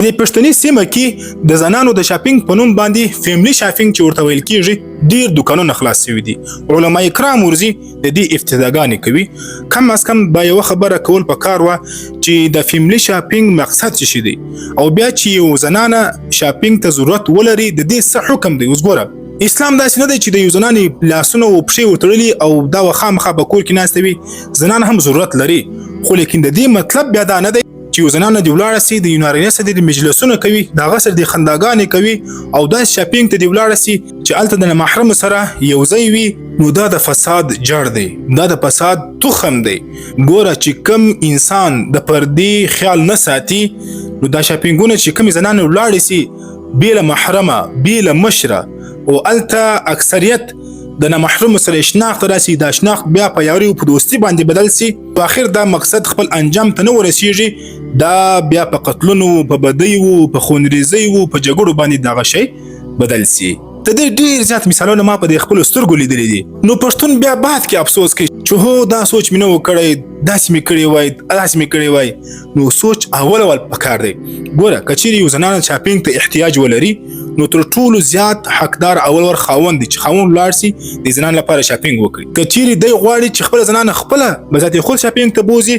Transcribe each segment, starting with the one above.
د پښتني سیمه کې د زنانو د شاپنګ په نوم باندې فیملی شاپنګ چې ورته ویل کیږي ډیر دکانونه خلاص شوي دي. علما کرام ورځي د دې افتداګانې کوي. کم از کم با یو خبره کول پکار و چې د فیملی شاپنګ مقصد څه شي دی او بیا چې یو زنانه شاپنګ ته ضرورت ولري د دې څه حکم دی. اوس ګوره اسلام داسې نه دی چې د یو زنانې لاسونه او پښې ورتړلي او دا خامخا په کور کې ناسته وي. زنان هم ضرورت لري خو لیکن د دې مطلب بیا دا نه دی چې یو زنانه دی ولاړه سي د یو نارینه سره د مجلسونه کوي د هغه سره د خنداګانې کوي او دا شاپنګ ته دی ولاړه سي چې هلته د محرم سره یو ځای وي نو دا د فساد جړ دی، دا د فساد تخم دی. ګوره چې کم انسان د پردې خیال نه ساتي نو دا شاپنګونه چې کم زنانه ولاړې سي بیله محرمه بیله مشره او هلته اکثریت د نامحرم سره شناخت راسي، دا شناخت بیا په یاري او په دوستي باندې بدل سي. په اخر دا مقصد خپل انجام ته نه ورسیږي، دا بیا په قتلونو په بدیو په خونریزیو په جګړو باندې دغه شی بدل سي. د دې ډیر زیات مثالونه ما په خپل سترګو لیدلي دي. نو پښتون بیا بعد کې افسوس کوي چې هو دا سوچ مې نه وکړی، داسې مې کړی وای، داسې مې کړی وای. نو سوچ اول پکار دی. ګوره کچېرې یو زنانه شاپنګ ته احتیاج ولري نو تر ټولو زیات حقدار اول خاوند دی چې خاوند ولاړ سي د زنان لپاره شاپنګ وکړي. کچېرې دی غواړي چې خپل زنانه خپله بذات خود شاپنګ ته بوزي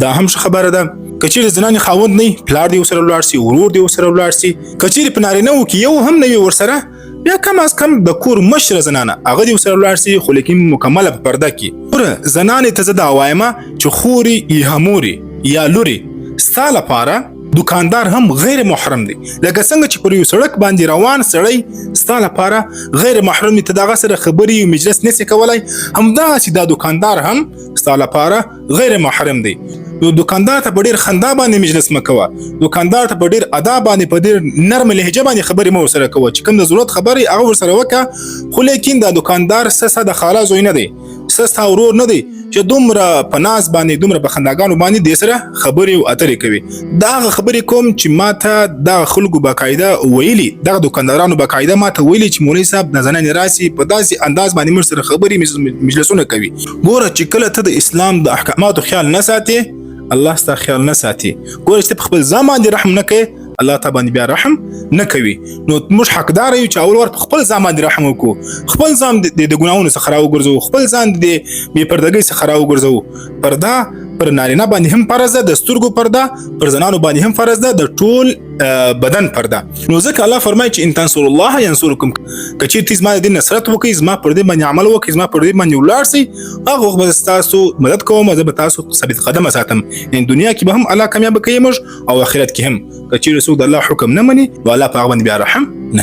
دا هم خبره ده. کچېرې زنانې خاوند نه پلار دی ورسره ولاړ سي، ورور دی ورسره ولاړ سي. کچېرې په نارینه‌و کې یو هم نه وي ورسره بیا کم از کم د کور مشره زنانه هغه دی ورسره ولاړ سي خو لیکن مکمله په پرده کې. ګوره زنانې ته زه دا وایمه چې خوري یا هموري یا لوري ستا لپاره دکاندار هم غیر محرم دی. لکه څنګه چې پر یو سړک باندې روان سړی ستا لپاره غیر محرم دی، ته د هغه سره خبرې او مجلس نسې کولی، همداسې دا دکاندار هم ستا لپاره غیر محرم دی. نو دکاندار ته په ډېر خندا باندې مجلس مه کوه، دکاندار ته په ډېر ادا باندې په ډېر نرم لهجه باندې خبرې مه ورسره کوه چې کوم د ضرورت خبرې هغه ورسره وکړه. خو لیکن دا دکاندار ستا د خاله زوی نه دی، ستا ورور نه دی چې دومره په ناز باندې دومره په خنداګانو باندې دې سره خبرې او اترې کوي. دا هغه خبرې کوم چې ما ته دغه خلکو باقاعده ویلي، دغه دکاندارانو باقاعده ما ته ویلي چې مولوي صاحب د زنانې راسي په داسې انداز باندې موږ سره خبرې مجلسونه کوي. ګوره چې کله ته د اسلام د احکاماتو خیال نه ساتي الله ستا خیال نه ساتي. ګوره چې ته په خپل ځان باندې رحم نه کوي الله تا باندې بیا رحم نه کوي. نو موږ حقدار یو چې اول ور خپل ځان باندې رحم وکړو، خپل ځان د ګناهونو څخه راوګرځو، خپل ځان د بې پردګۍ څخه راوګرځو. پرده پر نارینه باندې هم فرض ده، د سترګو پرده پر زنانو باندې هم فرض ده، د ټول بدن پرده. نو ځکه الله فرمایي چې ان تنصروا الله ينصركم. کچې ته زما د نصرت وکړئ، زما پر دې باندې عمل وکړئ، زما پر دې باندې ولاړ سئ، هغه وخت به تاسو مدد کوم، زه به تاسو ثابت قدمه ساتم. ان دنیا کې به هم الله کامیاب کوي موږ او آخرت کې هم. کچې څوک د الله حکم نه مني نو الله په هغه باندې بیا رحم نه